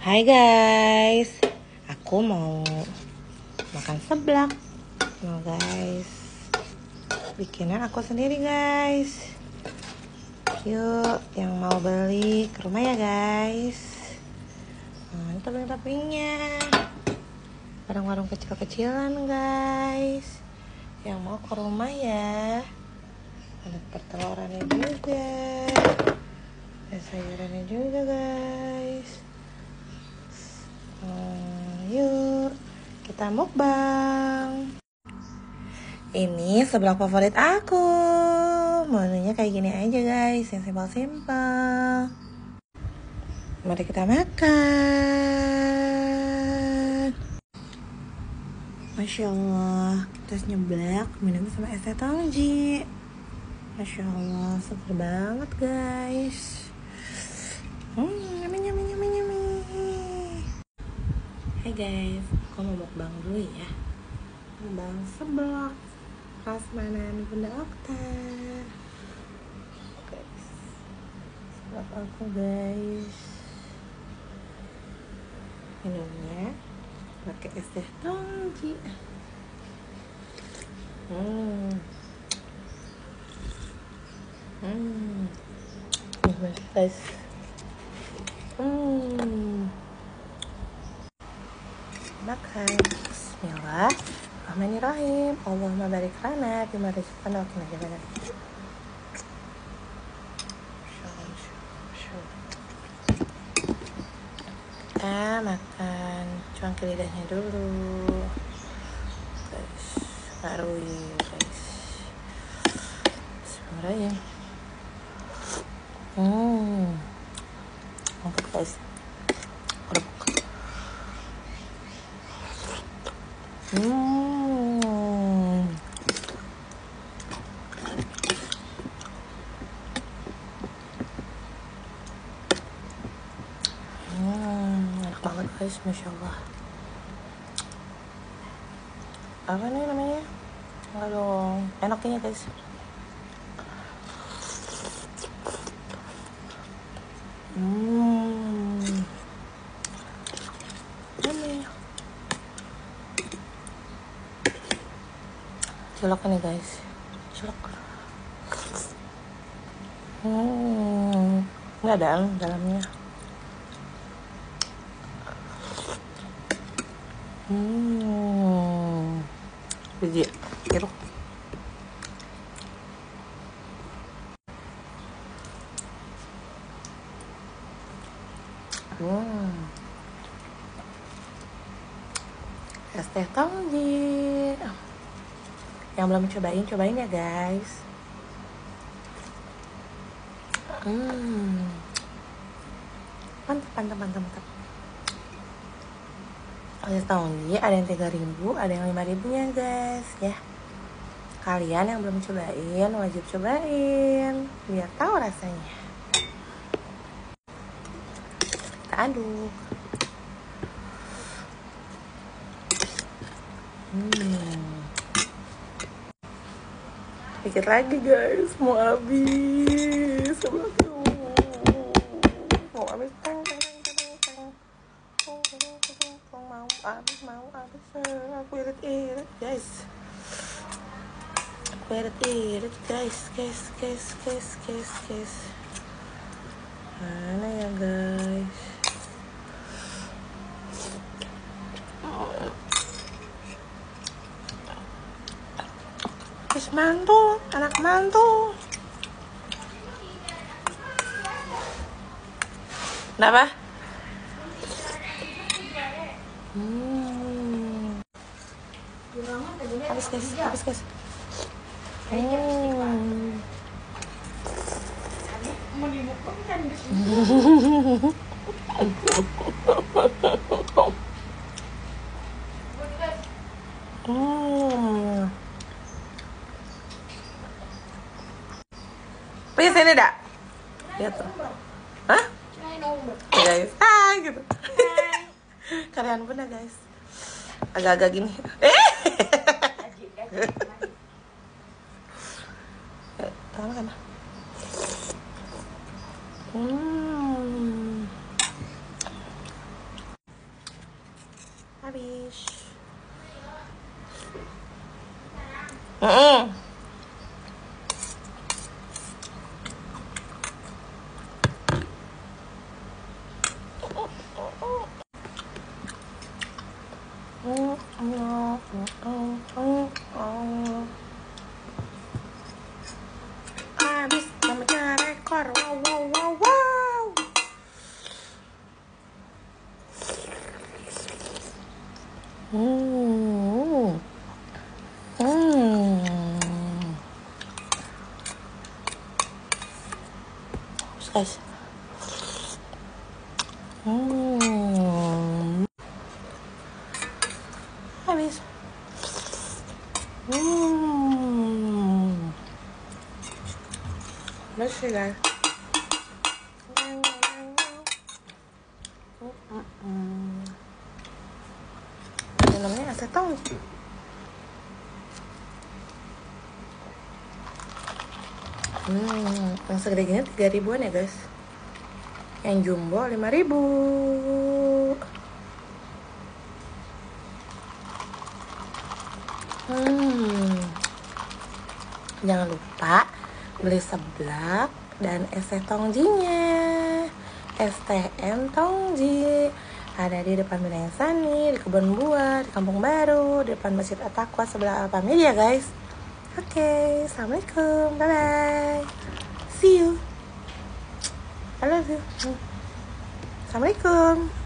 Hai guys, aku mau makan seblak. Nah guys, bikinan aku sendiri guys. Yuk, yang mau beli ke rumah ya guys. Nah, ini topping-toppingnya. Warung-warung kecil-kecilan guys. Yang mau ke rumah ya. Ada pertelorannya juga. Ada sayurannya juga guys. Yuk kita mukbang. Ini seblak favorit aku. Menunya kayak gini aja guys, yang simpel-simpel. Mari kita makan. Masya Allah, kita nyeblak minum sama es teh tongji. Masya Allah, seger banget guys. Yummy, yummy, yummy, yummy. Hai guys, aku mau mukbang dulu ya. Mukbang seblak prasmanan Bunda Okta. Guys, seblak aku guys. Minumnya pakai es teh tongji. Gimana guys? Makan. Bismillahirrahmanirrahim. Allahumma barik lana bima rizqana wa qina adzabannar. Kita makan cuangki lidahnya dulu guys, baru guys. Bismillahirrahmanirrahim. Mantap guys. Enak banget guys, Masya Allah. Apa nih namanya? Enggak dong, enaknya guys. Cilok nih guys, cilok. Ini ada dalamnya. Biji jeruk. Es teh tongji. Yang belum cobain ya guys. Mantap. Es tongji ada yang 3.000, ada yang 5.000 nya guys ya. Kalian yang belum cobain wajib cobain biar tahu rasanya. Kita aduk. Dikit lagi guys, mau habis. Mau habis. Mau habis. Aku irit guys. Irit guys. Mana ya guys? Mantul, anak mantul. Kenapa? Habis guys. Please ini dak. Lihat tuh. Hah? Guys. Gitu. Karyan Bunda guys. Agak-agak gini. Makan. Habis. Habis memecah rekor. Wow. Guys. Habis. Bersih guys. Ini namanya asetong. Yang segede gini 3.000-an ya guys. Yang jumbo 5.000. Jangan lupa beli seblak dan es teh tongjinya. STM Tongji ada di depan Binaya Sani, di Kebun Buah, di Kampung Baru, di depan Masjid At-Taqwa sebelah Alfamedia guys. Oke, assalamualaikum, bye bye, see you, I love you. Assalamualaikum.